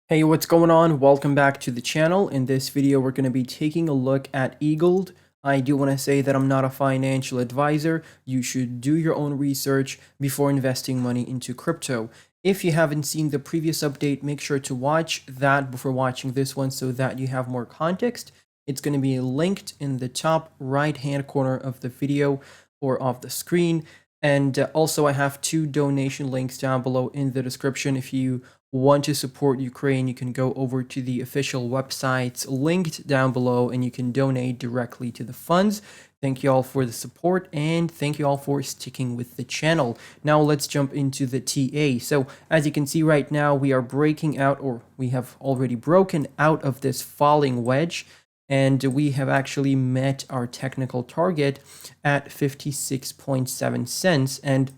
Hey, what's going on? Welcome back to the channel. In this video, we're going to be taking a look at Egld. I do want to say that I'm not a financial advisor. You should do your own research before investing money into crypto. If you haven't seen the previous update, make sure to watch that before watching this one so that you have more context. It's going to be linked in the top right-hand corner of the video or of the screen. And also, I have two donation links down below in the description. If you want to support Ukraine, you can go over to the official websites linked down below and you can donate directly to the funds. Thank you all for the support and thank you all for sticking with the channel. Now let's jump into the TA. So as you can see right now, we are breaking out, or we have already broken out of this falling wedge, and we have actually met our technical target at 56.7 cents. And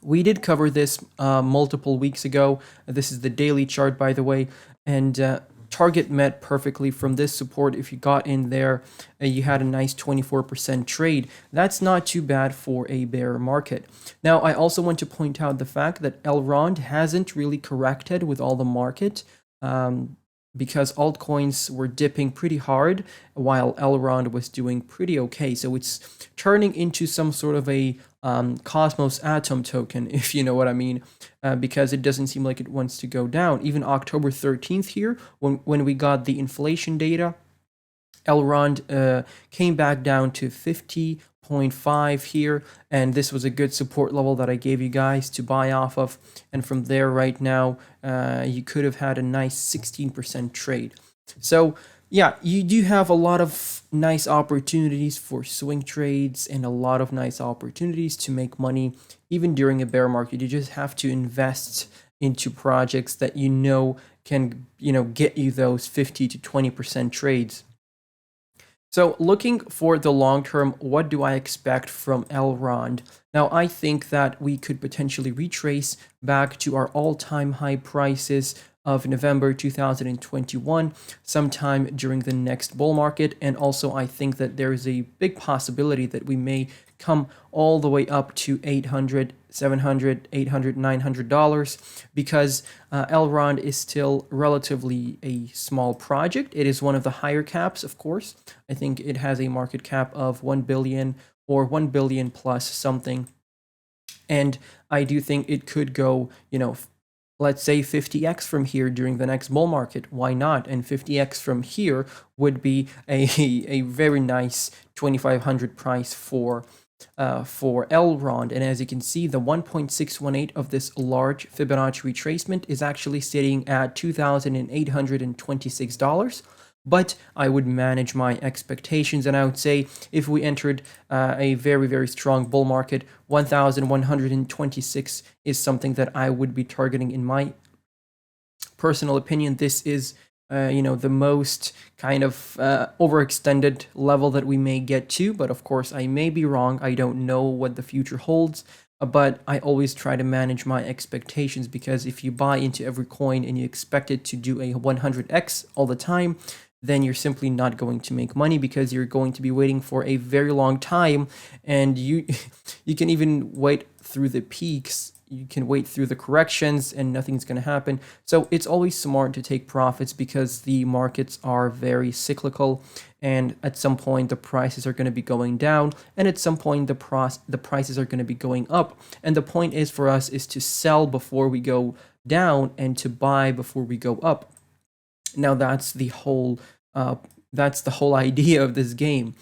we did cover this multiple weeks ago. This is the daily chart, by the way, and target met perfectly from this support. If you got in there, you had a nice 24% trade. That's not too bad for a bear market. Now, I also want to point out the fact that Elrond hasn't really corrected with all the market. Because altcoins were dipping pretty hard while Elrond was doing pretty okay. So it's turning into some sort of a Cosmos Atom token, if you know what I mean, because it doesn't seem like it wants to go down. Even October 13th here, when we got the inflation data, Elrond came back down to 50.5 here, and this was a good support level that I gave you guys to buy off of. And from there right now, you could have had a nice 16% trade. So yeah, you do have a lot of nice opportunities for swing trades and a lot of nice opportunities to make money even during a bear market. You just have to invest into projects that can get you those 50 to 20% trades. So looking for the long term, what do I expect from Elrond? Now, I think that we could potentially retrace back to our all-time high prices of November 2021 sometime during the next bull market. And also, I think that there is a big possibility that we may come all the way up to $800, $700, $800, $900 because Elrond is still relatively a small project. It is one of the higher caps, of course. I think it has a market cap of 1 billion or 1 billion plus something. And I do think it could go, let's say 50x from here during the next bull market. Why not? And 50x from here would be a very nice 2,500 price for Elrond. And as you can see, the 1.618 of this large Fibonacci retracement is actually sitting at $2,826. But I would manage my expectations, and I would say if we entered a very, very strong bull market, 1,126 is something that I would be targeting. In my personal opinion, this is the most kind of overextended level that we may get to, but of course I may be wrong. I don't know what the future holds, but I always try to manage my expectations, because if you buy into every coin and you expect it to do a 100x all the time, then you're simply not going to make money, because you're going to be waiting for a very long time, and you can even wait through the peaks, you can wait through the corrections, and nothing's going to happen. So it's always smart to take profits, because the markets are very cyclical, and at some point the prices are going to be going down, and at some point the prices are going to be going up. And the point is for us is to sell before we go down and to buy before we go up. Now that's the whole idea of this game.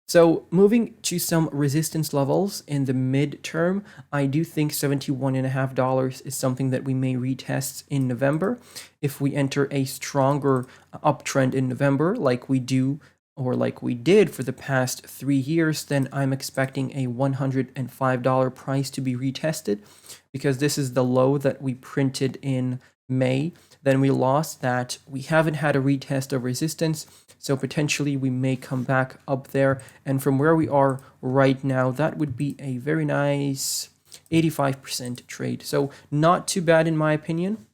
So moving to some resistance levels in the midterm, I do think $71.50 is something that we may retest in November. If we enter a stronger uptrend in November, like we do or like we did for the past 3 years, then I'm expecting a $105 price to be retested, because this is the low that we printed in May. Then we lost that. We haven't had a retest of resistance, so potentially we may come back up there. And from where we are right now, that would be a very nice 85% trade. So not too bad in my opinion.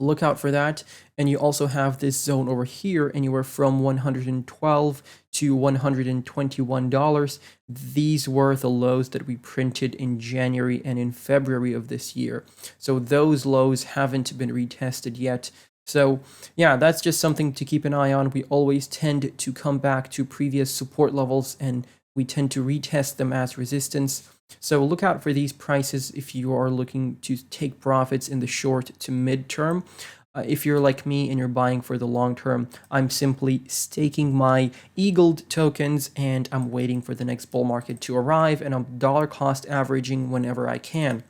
Look out for that. And you also have this zone over here, anywhere from $112 to $121. These were the lows that we printed in January and in February of this year. So those lows haven't been retested yet. So yeah, that's just something to keep an eye on. We always tend to come back to previous support levels and we tend to retest them as resistance. So look out for these prices if you are looking to take profits in the short to mid term. If you're like me and you're buying for the long term, I'm simply staking my Egld tokens and I'm waiting for the next bull market to arrive, and I'm dollar cost averaging whenever I can.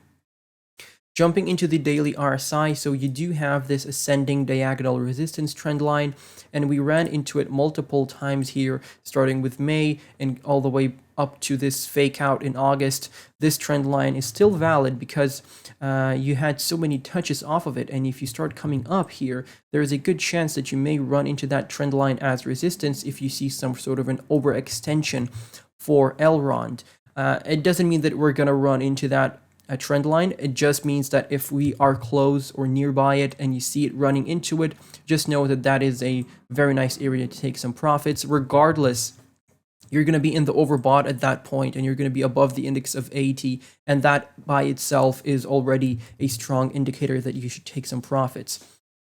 Jumping into the daily RSI, so you do have this ascending diagonal resistance trend line, and we ran into it multiple times here, starting with May and all the way up to this fake out in August. This trend line is still valid because you had so many touches off of it, and if you start coming up here, there is a good chance that you may run into that trend line as resistance if you see some sort of an overextension for Elrond. It doesn't mean that we're going to run into that a trend line. It just means that if we are close or nearby it and you see it running into it, just know that that is a very nice area to take some profits. Regardless, you're going to be in the overbought at that point and you're going to be above the index of 80, and that by itself is already a strong indicator that you should take some profits.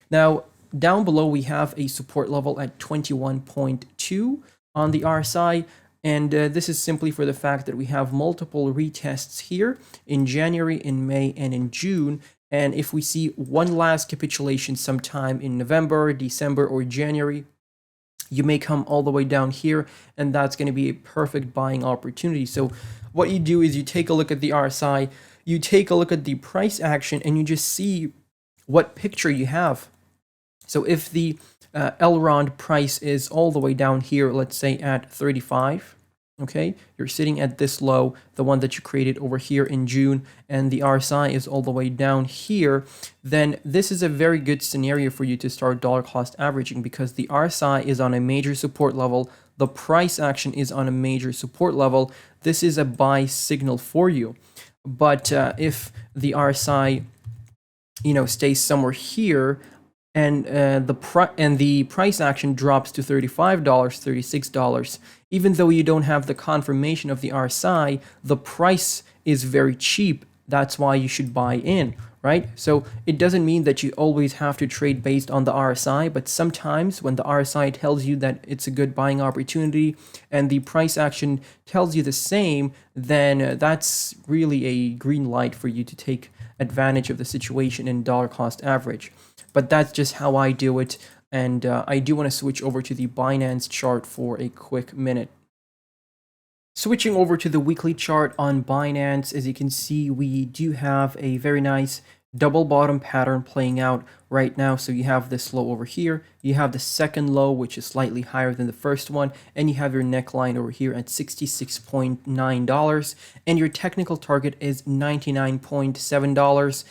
Now, down below we have a support level at 21.2 on the RSI. And this is simply for the fact that we have multiple retests here in January, in May, and in June. And if we see one last capitulation sometime in November, December, or January, you may come all the way down here, and that's going to be a perfect buying opportunity. So what you do is you take a look at the RSI, you take a look at the price action, and you just see what picture you have. So if the Elrond price is all the way down here, let's say at 35, okay, you're sitting at this low, the one that you created over here in June, and the RSI is all the way down here, then this is a very good scenario for you to start dollar cost averaging, because the RSI is on a major support level, the price action is on a major support level. This is a buy signal for you. But if the RSI, stays somewhere here, and the price action drops to $35, $36, even though you don't have the confirmation of the RSI, the price is very cheap. That's why you should buy in, right? So it doesn't mean that you always have to trade based on the RSI, but sometimes when the RSI tells you that it's a good buying opportunity and the price action tells you the same, then that's really a green light for you to take advantage of the situation in dollar cost average. But that's just how I do it, and I do want to switch over to the Binance chart for a quick minute. Switching over to the weekly chart on Binance, as you can see, we do have a very nice double bottom pattern playing out right now. So you have this low over here, you have the second low, which is slightly higher than the first one, and you have your neckline over here at $66.9, and your technical target is $99.7.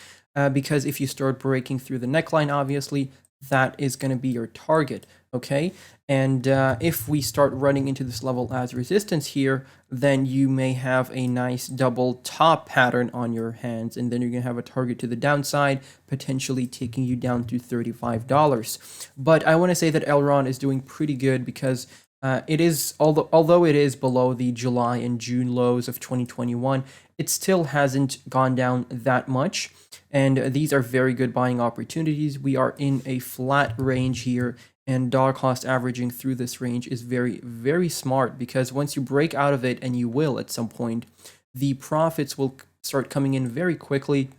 Because if you start breaking through the neckline, obviously, that is going to be your target, okay? And if we start running into this level as resistance here, then you may have a nice double top pattern on your hands, and then you're going to have a target to the downside, potentially taking you down to $35. But I want to say that Elrond is doing pretty good because it is, although it is below the July and June lows of 2021, it still hasn't gone down that much. And these are very good buying opportunities. We are in a flat range here, and dollar cost averaging through this range is very, very smart, because once you break out of it, and you will at some point, the profits will start coming in very quickly,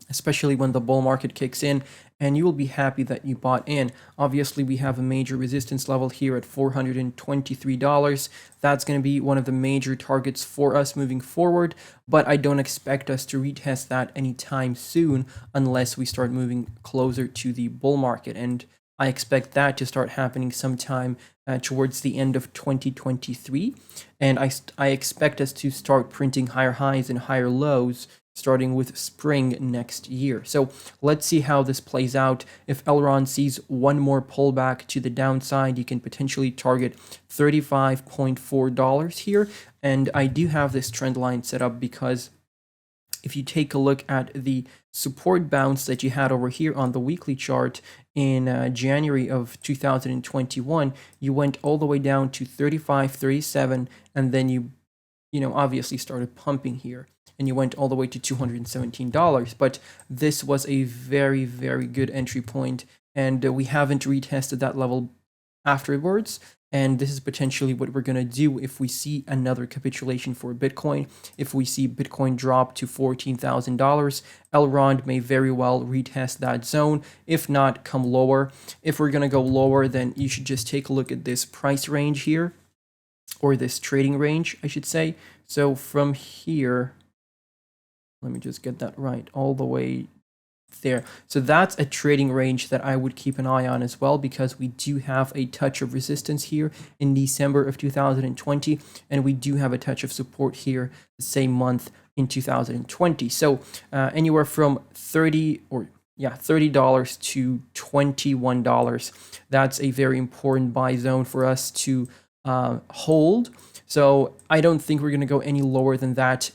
especially when the bull market kicks in, and you will be happy that you bought in. Obviously, we have a major resistance level here at $423. That's going to be one of the major targets for us moving forward, but I don't expect us to retest that anytime soon unless we start moving closer to the bull market, and I expect that to start happening sometime towards the end of 2023, and I expect us to start printing higher highs and higher lows starting with spring next year. So let's see how this plays out. If Elrond sees one more pullback to the downside, you can potentially target $35.4 here. And I do have this trend line set up because if you take a look at the support bounce that you had over here on the weekly chart in January of 2021, you went all the way down to 35.37, and then you obviously started pumping here, and you went all the way to $217. But this was a very, very good entry point, and we haven't retested that level afterwards. And this is potentially what we're going to do if we see another capitulation for Bitcoin. If we see Bitcoin drop to $14,000, Elrond may very well retest that zone, if not come lower. If we're going to go lower, then you should just take a look at this price range here, or this trading range, I should say. So from here, let me just get that right, all the way there. So that's a trading range that I would keep an eye on as well, because we do have a touch of resistance here in December of 2020, and we do have a touch of support here the same month in 2020. So anywhere from $30 to $21, that's a very important buy zone for us to hold. So I don't think we're going to go any lower than that.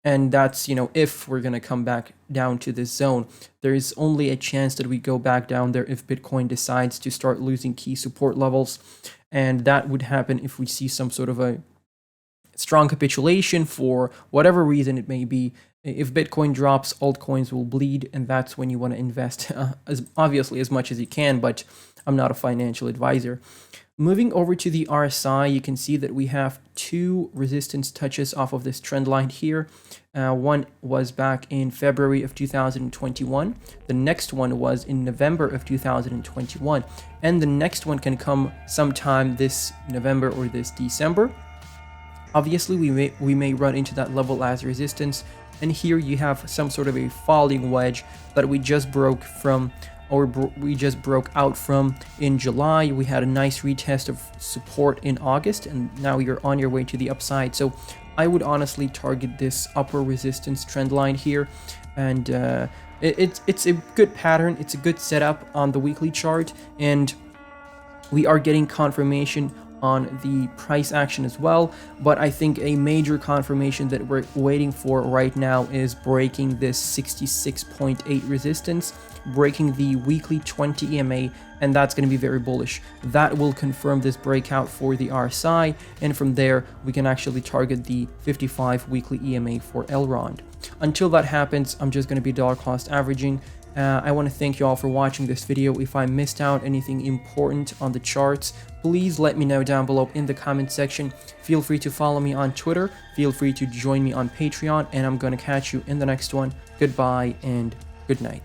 And that's, if we're going to come back down to this zone. There is only a chance that we go back down there if Bitcoin decides to start losing key support levels. And that would happen if we see some sort of a strong capitulation for whatever reason it may be. If Bitcoin drops, altcoins will bleed, and that's when you want to invest obviously as much as you can, but I'm not a financial advisor. Moving over to the RSI, you can see that we have two resistance touches off of this trend line here. One was back in February of 2021. The next one was in November of 2021. And the next one can come sometime this November or this December. Obviously, we may run into that level as resistance. And here you have some sort of a falling wedge that we just broke from, or we just broke out from in July. We had a nice retest of support in August, and now you're on your way to the upside. So I would honestly target this upper resistance trend line here, and it's a good pattern. It's a good setup on the weekly chart, and we are getting confirmation on the price action as well. But I think a major confirmation that we're waiting for right now is breaking this 66.8 resistance, breaking the weekly 20 EMA, and that's going to be very bullish. That will confirm this breakout for the RSI, and from there we can actually target the 55 weekly EMA for Elrond. Until that happens, I'm just going to be dollar cost averaging. I want to thank you all for watching this video. If I missed out anything important on the charts, please let me know down below in the comment section. Feel free to follow me on Twitter. Feel free to join me on Patreon, and I'm going to catch you in the next one. Goodbye and good night.